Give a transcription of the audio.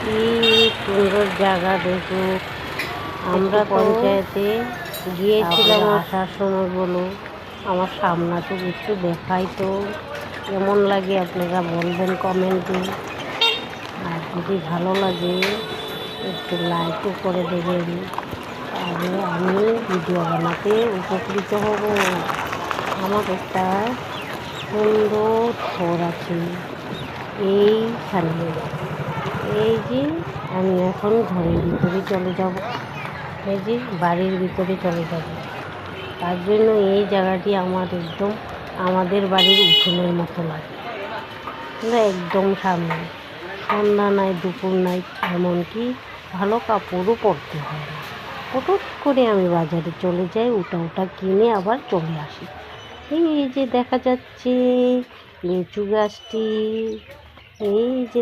কি সুন্দর জায়গা দেখুন। আমরা পঞ্চায়েতে গিয়েছিলাম আসার সময়। বলো আমার সামনা তো একটু দেখাই তো কেমন লাগে আপনারা বলবেন কমেন্টে। আর যদি ভালো লাগে একটু লাইকও করে দেবেন, তাহলে আমি ভিডিও বানাতে উপকৃত হব। আমার একটা সুন্দর ঘর আছে এইখানে। এই যে আমি এখন ঘরের ভিতরে চলে যাব, এই যে বাড়ির ভিতরে চলে যাব। তার জন্য এই জায়গাটি আমার একদম আমাদের বাড়ির উঠোনের মতো লাগে। একদম সামনে, সন্ধ্যা নাই দুপুর নাই, এমনকি ভালো কাপড়ও পরতে হয় না। হঠাৎ করে আমি বাজারে চলে যাই, ওটা কিনে আবার চলে আসি। এই যে দেখা যাচ্ছে লিচু গাছটি, এই যে